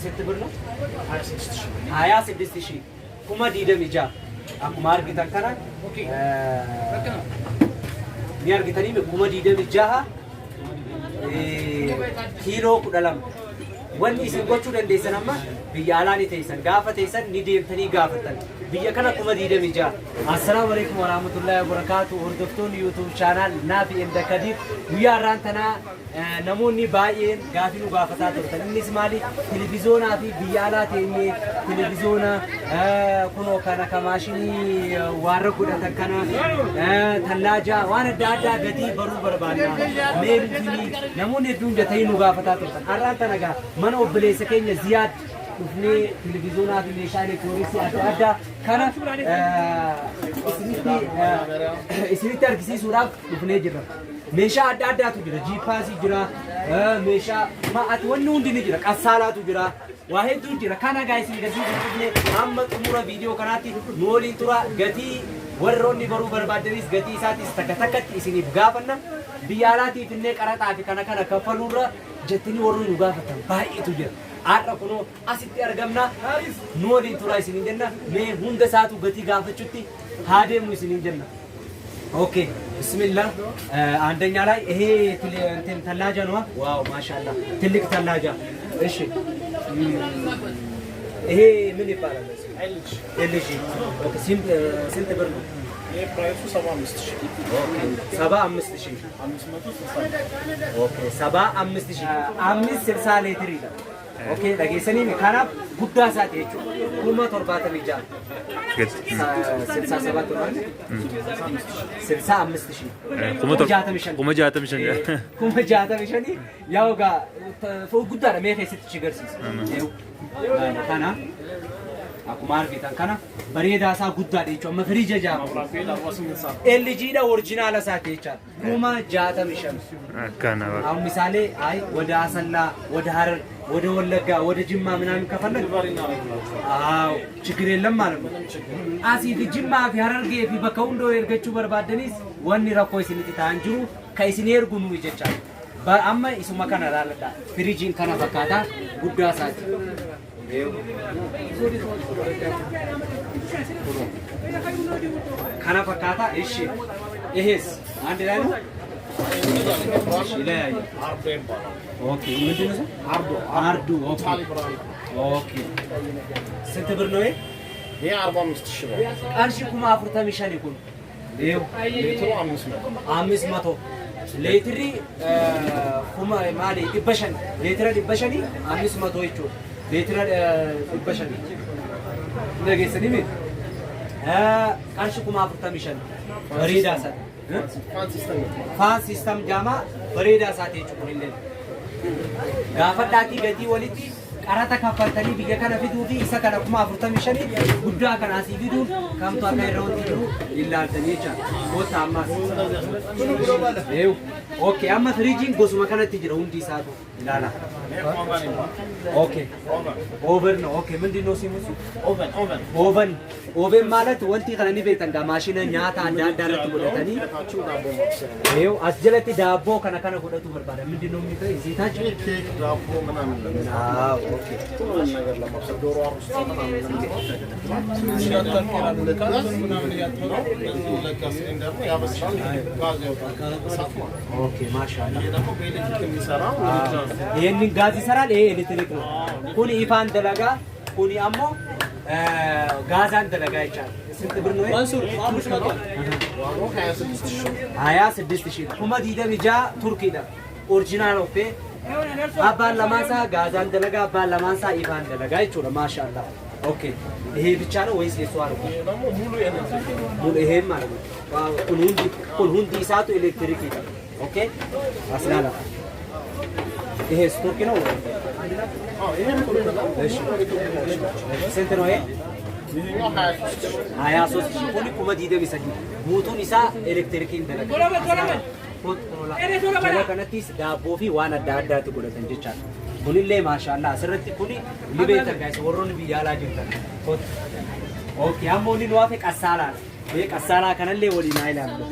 ست برنا 26 شيء كم ديدا ميجا أكو مارك تكنا ميار كتاني بكم ديدا ميجاها كيلو كدلام واني سنقول شو دندي سنما بيالاني تيسن غافة تيسن نديم ثاني غافة تاني بيا كم ديدا ميجا السلام عليكم ورحمة الله وبركاته وردفتون يوتيوب شانل نافي إندكادير ويا رانتنا نموني باين غافين وغافتات ترتن نسمالي تلفزيونا في بيالا تيني تلفزيونا كنو كان كماشيني واركودا تكنا ثلاجة وانا دادا غتي برو بربانا ميرتني نموني دون جتين وغافتات ترتن رانتنا غا من اوبليس كينيا زياد وفني تلفزيونا في ميشاني كوريسي أدا كنا اسمي تركيزي سوراب وفني جرا ميشا أدا تجرا جيباسي جرا ميشا ما أتونون ديني جرا كسالة تجرا واحد تجرا كنا جايسين جزء وفني هم أمورا فيديو كناتي نولين ترى جتي وروني برو بربادريس جتي ساتي استكتكت اسمي بغافنا بيالاتي فيني كرات عافي كنا كفلورا جتني وروني بغافتن باي تجرا आर्रा कुनो आसित्य अर्गमना नोरी तुरा इसी निजन्ना मैं हुंडे साथु गति गाँव चुट्टी हाडे मुझे निजन्ना ओके बिस्मिल्लाह आंटे न्याला ये तिल थल्लाजा नुआ वाव माशाअल्लाह तिल्लिक थल्लाजा ऐसे ये मिनी पारा एलजी ओके सिंत बरनो ये प्राइस 75000 ओके 75000 आमिस सिलसाले तरीका ओके लगे सनी में खाना बुद्धा साथ है चु कुमा तोर बात में जा सिलसा सभा तो ना सिलसा अम्मस्तिशी कुमा जाता मिशन याओगा फो बुद्धा रे मेरे से चिगर सी खाना aku margi tan kana bareda sa gudda de cho mafrija ja LG da original sa te cha kuma jata mission kana አሁን ምሳሌ አይ ወደ አሰላ ወደ ሐረር ወደ ወለጋ ወደ ጅማ ምናምን ከፈለግ አው ችግር የለም ማለት ነው አሲፍ ጅማ ፊ ሐረር ገፊ በከውንዶ የርገቹ በርባደኒስ ወኒ ረኮይ ሲኒት ታንጅሩ ከይሲኔር ጉኑ ይጀቻ በአማ ኢሱማ kana ላለዳ ፍሪጂን kana ፈካታ ጉዳ ሳት खाना पकाता इश्य यहीस आंटे लाइनो शिले ओके मुझे ना आर्डू ओके सिंटेबर नोए ये 45000 अर्शी कुमा अफ्रुता मिशानी कुन देव आमिस मतो लेटरी कुमा माली दिबशन लेटरा दिबशनी आमिस मतो इचो लेटरा दिबशनी लगे सनी में अर्शी कुमा अफ्रुता मिशन बरीदा सा फान सिस्टम जामा बरीदा सा ते चुकुन ले गाफटाती गति वलिती karata kafartani biya kana fiduti isa kana kuma afurta mishani gudda kana asibidu kam to akai rawti du illa tanicha bota amma eu okay amma fridging gosuma kana tijira undi sadu ilala okay oven okay mandi no simusu oven ማለት ወንቲ ከነኒ ቤተንጋ ማሽነ ኛታ አንዳንዳለት ወደተኒ eu asjelati ዳቦ kana kana godatu በርባዳ ምንድነው የሚታይ እዚታች ኬክ ዳቦ ምናምን اوكي كل ነገር ለማብሰል ዶሮ አሩስ ተናምነን ሲያተን ይላል ለካስ ምናምን ያተነው ለዚህ ለካሲሊንደር ነው ያበስራል ጋዝ ያወጣል ኦኬ ማሻአላ ይሄ ደግሞ በኤሌክትሪክ የሚሰራው ይሄንን ጋዝ ይሰራል ይሄ ኤሌክትሪክ ነው ኩኒ ኢፋን ደላጋ ኩኒ አሞ ጋዛን ደላጋ ይቻላል ስንት ብር ነው ማንሱር 26000 ኩማ ዲደሚጃ ቱርኪዳ ኦሪጂናል ኦፔ አባን ለማሳ ጋዛን ደለጋ አባን ለማሳ ኢፋን ደለጋ ይችላል ማሻአላ ኦኬ ይሄ ብቻ ነው ወይስ የሱ አርኩ ደግሞ ሙሉ ይሄ ማለት ነው ሁንዲ ኢሳቱ ኤሌክትሪክ ይላል ኦኬ አስላላ ይሄ ስቶክ ነው ይሄ እሺ ስንት ነው ይሄ 23000 ሁሉ ኩመዲ ደብሰኝ ሙቱን ኢሳ ኤሌክትሪክ እንደለጋ jala kanattis daaboo fi waan adda addaatu godhatan jechaadha. Kunillee maashaallah asirratti kuni libeetan guys warroonni biyyaalaa jirtan. Okay amma waliin waafe qassalaadha. Mee qassalaa kanallee waliin haa ilaallu.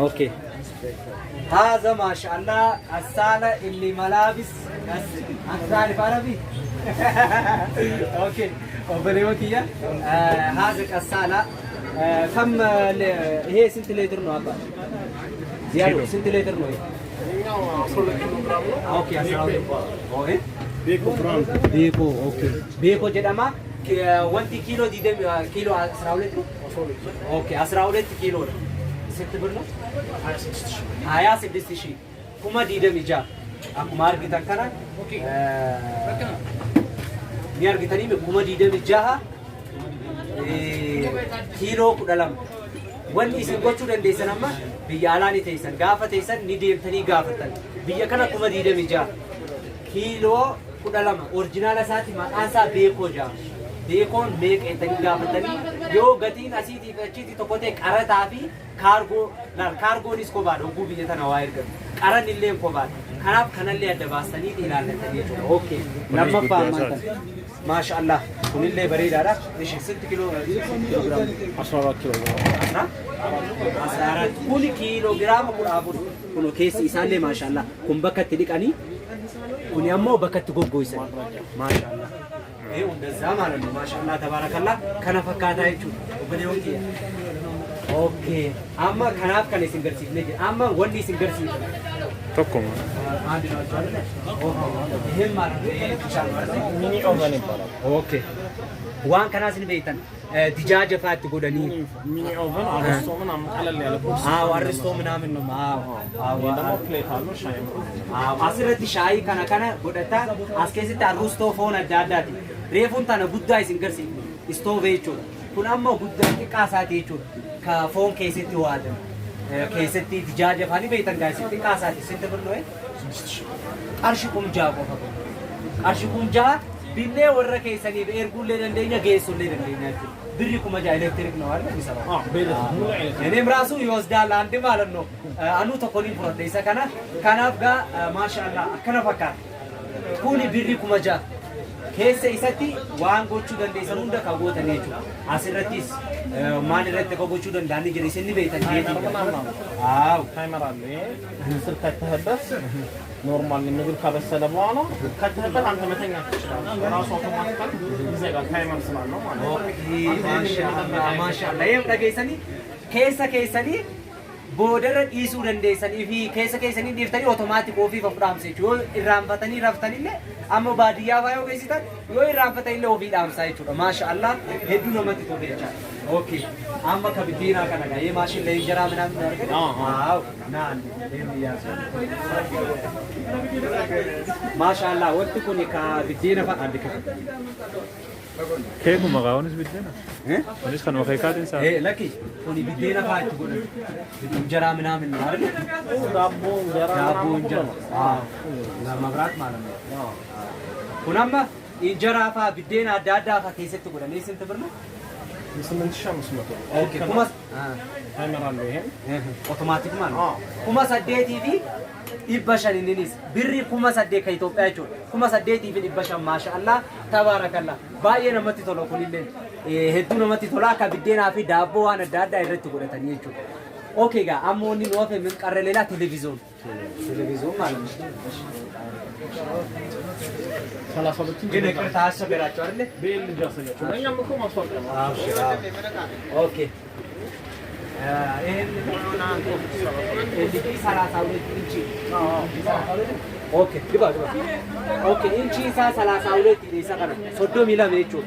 Okay. هذا ما شاء الله السالة اللي ملابس أكثر عربي اوكي وبريوتيا هذا الصاله كم هي سنت لتر نو ابا زيادة سنت لتر نو اوكي اوكي بيكو براند بيكو اوكي بيكو جدما 1 كيلو دي كيلو 12 اوكي 12 كيلو ست برنا 26 شيء كما دي دم جا اكو مارك تنكنا نيار گتني كما دي دم جا كيلو كدلم wanni isin gochuu dandeessan amma biyya alaanii teessan gaafa teessan ni deemtanii gaafattan biyya kana kuma diidami jaa kiiloo 12 oriijinaala isaati maqaan isaa beekoo jaa beekoon meeqeettanii gaafatanii yoo gatiin asiitii achiitii tokko ta'e qarataa fi kaargoonis kobaadha oguu biyya tana waa ergatu qaran illee kobaadha kanaaf kanallee adda baastanii ilaallatanii jechuudha okay lammaffaa ammaatan maasha Allah kunillee bareedaadha ishi 6 kiloogiraam 14 kiloogiraam kun kiloogiraama 14 kun keessi isaallee maasha Allah kun bakka itti dhiqanii kun ammoo bakka itti goggoysan maasha Allah እንደዛ ማለት ነው ማሻአላ ተባረከላ ከነፈካታ ይቹ ወበኔውቲ ኦኬ አማ ከናፍ ከኔ ሲንገርሲ ነኝ አማ ወንዲ ሲንገርሲ ተቆም አንድ ነው አይደል ይሄን ማለት ነው ሚኒ ኦቨን ይባላል ኦኬ ዋን ከናስን ቤተን ዲጃጀ ፋት ጎደኒ ሚኒ ኦቨን አርስቶ ምናምን ቀለል ያለ ቦክስ አዎ አርስቶ ምናምን ነው አዎ ደግሞ ፕሌት አለው ሻይ አስረቲ ሻይ ከና ጎደታ አስከሲት አርስቶ ፎን አዳዳቲ reefun tana guddaa isin garsiifne istoovee jechuudha kun ammoo guddaa xiqqaasaati jechuudha ka foon keessatti waadan keessatti dijaaja faanii beektan gaasitti xiqqaasaati isin daballoo qarshii kumjaa qofa qarshii kumjaa binnee warra keessanii erguullee dandeenya geessullee dandeenya jechuudha birri kumjaa elektiriik ነው አይደል የሚሰራው እኔም ራሱ ይወስዳል አንድ ማለት ነው አኑ ተኮሊን ፍሮንደ isa kana kanaaf ga maashaallah akkana fakkaata kuni birri kumjaa keessa isatti waan gochuu dandeessan hunda ka gootan jechuudha asirrattis maal irratti ka gochuu danda'anii jiru isin beektan አዎ ታይመር አለ ስር ከተህበት ኖርማል ምግብ ካበሰለ በኋላ ከተህበት አንተ መተኛ ትችላለህ ራሱ አውቶማቲካሊ ይዘጋል ታይመር ስላለው ማለት ነው ማሻአላ ማሻአላ ይሄም ደገይሰኒ keessanii boodara dhiisuu dandeessanii fi keessanii dhiiftanii otomaatik ofii fudhaamsa jechuudha yoo irraanfatanii raftanillee amma baadiyyaa faayoo geessitan yoo irraanfatanillee ofii dhaamsaa jechuudha maashaallah hedduu namatti tole jechuudha okay amma ka biddeenaa kana ga'ee maashillee injeraa midhaan argate waaw naan maashaallah wanti kun ka biddeena fa'a adda كيف مغاونس بدنا؟ وليش كانوا خيكات إنسان؟ إيه لكي وني بدينا فايت تقول جرا منا من نار دابو جرا لا مبرات معلومة ونما إن جرا فا بدينا دادا فا كيسة تقول ليش أنت برنا؟ من الشمس مطلع أوكي كم تايمر عليهم أوتوماتيك مان كم سديتي في إبشر إنيس بري كم سديك هي توب أجور كم سديتي في إبشر ما شاء الله تبارك الله باي نمتي تلو كلين هدو نمتي تلا كبدينا في دابو أنا دادا يرد تقول تاني أجور أوكي جا أموني نوافق من كارليلا تلفزيون معلوم خلاص بتجي جينا كرت عشرة براتشارله بيل جالسة جالسة أنا مكو ما صار أوكي اللي في ثلاثة إنشي أوكي دبا أوكي إنشي ثلاثة أولاد اللي سكنا صدق ميلا ميتشو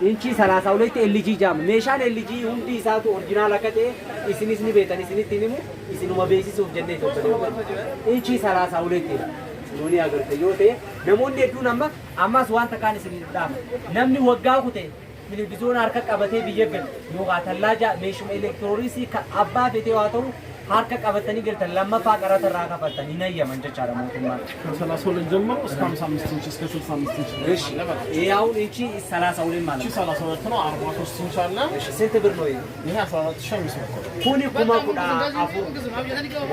إنشي ثلاثة أولاد اللي جي جام ميشان اللي جي هم دي ساتو أورجينال كده إسني بيتاني إسني تينيمو إسني ما بيسي سوف جنة إنشي ثلاثة أولاد نوني أقول تيوتة نمون ده تو نمبر أما سوان تكاني سنين دام نمني وقعه كده تلفزيون أركك أبتة بيجبل نوعات اللاجا ميشوم إلكترونيسي كأبا بتواتو هاركك أبتني قلت لما فاقرة الراكا فتني نيا من جشارة موتما خلاص هو الجمر اسكام سامستين شيء كشوف سامستين إيش إيه أول إنشي الثلاثة أولين ماله شيء ثلاثة أولين 24 إن شاء الله إيش سنت برنوي نهاية صلاة الشمس كوني كوما كودا أفو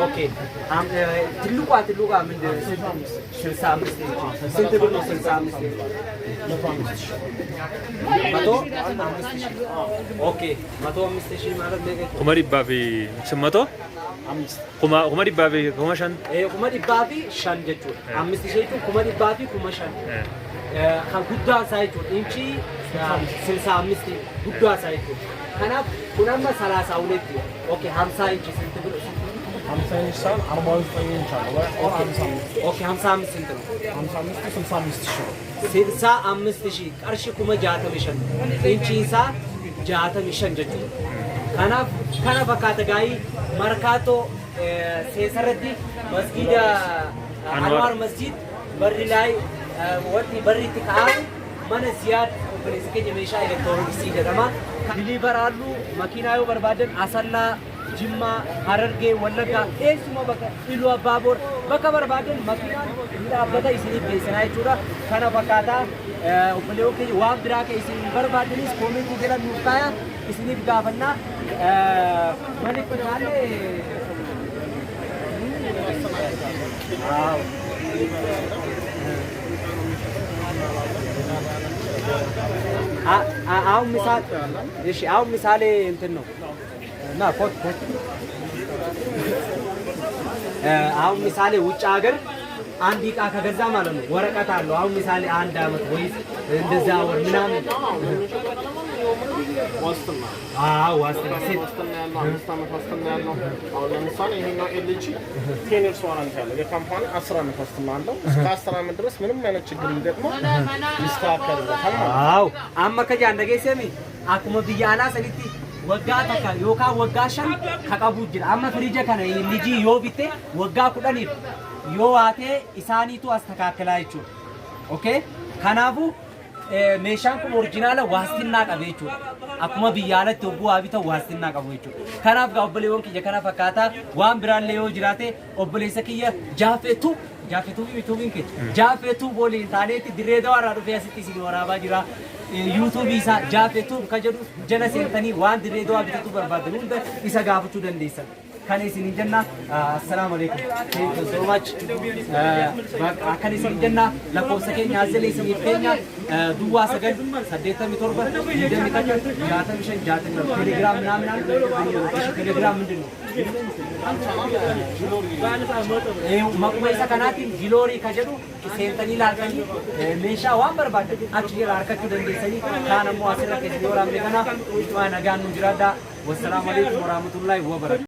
أوكي أم تلوقا من سلسامستين سنت برنو سلسامستين ماتو أوكي ماتو مستشي مالك ليه كماري بافي سماتو كماري بافي كماشان كماري بافي شان جتو مستشي تو كماري بافي كماشان guddaa isaa jechuudha. Inchi 65 guddaa isaa jechuudha. Kanaaf kun amma 32 okay 50 inchi senti ብሎ 50 inch ሳይሆን 49 inch አለ ወይ ኦር 55 ኦኬ 55 ስንት ነው? 55 65 ሺህ 65 ሺህ qarshii 65 inchi isaa 65 jechuudha. Kanaaf kana fakkaata gaa'ii markaatoo seesarratti masgiida Anwar masjid barri laay wanti barri itti ka'amu mana Ziyaad obboleessa keenya meeshaa elektirooniksii jedhama. Diliivaraallu makiinaa yoo barbaadan Asallaa, Jimmaa, Harargee, Wallaggaa eessuma bakka Iluu Abbaaboor bakka barbaadan makiinaan ni dhaabbata isiniif geessinaa jechuudha. Kana fakkaataa obboleewwan keenya waan biraa kan isin barbaadanis koomentii jala nuuf kaayaa isiniif gaafannaa. Mani kun haallee አሁን ምሳሌ እሺ አሁን ምሳሌ እንትን ነው እና ኮት አሁን ምሳሌ ውጭ ሀገር አንድ ዕቃ ከገዛ ማለት ነው ወረቀት አለው። አሁን ምሳሌ አንድ አመት ወይስ እንደዛ ወር ምናምን ዋስትና ዋስትና ያለው 5 ዓመት ዋስትና ያለው አሁን ለምሳሌ ይሄኛው ኤልጂ 10 years ዋራንቲ ያለው የካምፓኒ 10 ዓመት ዋስትና አለው። እስከ 10 ዓመት ድረስ ምንም አይነት ችግር ቢገጥመው ይስተካከልለታል ማለት ነው። አማ ከጃን ደገሰሚ አኩመ ቢያላ ሰሊቲ ወጋ ተካ ዮካ ወጋ ሸን ከቀቡ ጅራ አማ ፍሪጀ ከነ ልጂ ዮ ቢቴ ወጋ ኩዳኒ ዮ ዋቴ ኢሳኒቱ አስተካከላ ይቹ ኦኬ ከናቡ meeshaan kun oriijinaala waastinaa qabu jechuudha. Akkuma biyyaalatti obboo waabita waastinaa qabu jechuudha. Kanaaf gaa obboleewwan kiyya kana fakkaataa waan biraallee yoo jiraate obboleessa kiyya jaafeetu yuutuubiin kee jaafeetu booliin taaneetti dirree dawaarraa dhufee asitti isin waraabaa jira. Yuutuubii isaa jaafeetu kan jedhu jala seentanii waan dirree dawaa bitatu barbaadan hunda isa gaafachuu dandeessan. Kan isin jenna assalamu alaikum. Thank you so much. Kan isin jenna lakkoofsa keenya asirra isiniif keenya duwwaa 987 Telegram naamnaan Telegram ምንድን ነው? Maquma isa kanaatiin Giloorii ka jedhu seentanii ilaaltanii meeshaa waan barbaadan achi jala harkachuu dandeessanii kaan ammoo asirra keessa yoo raamne kana nagaan nu jiraadhaa. Wassalaamu alaikum warahmatullahi wabarakatuh.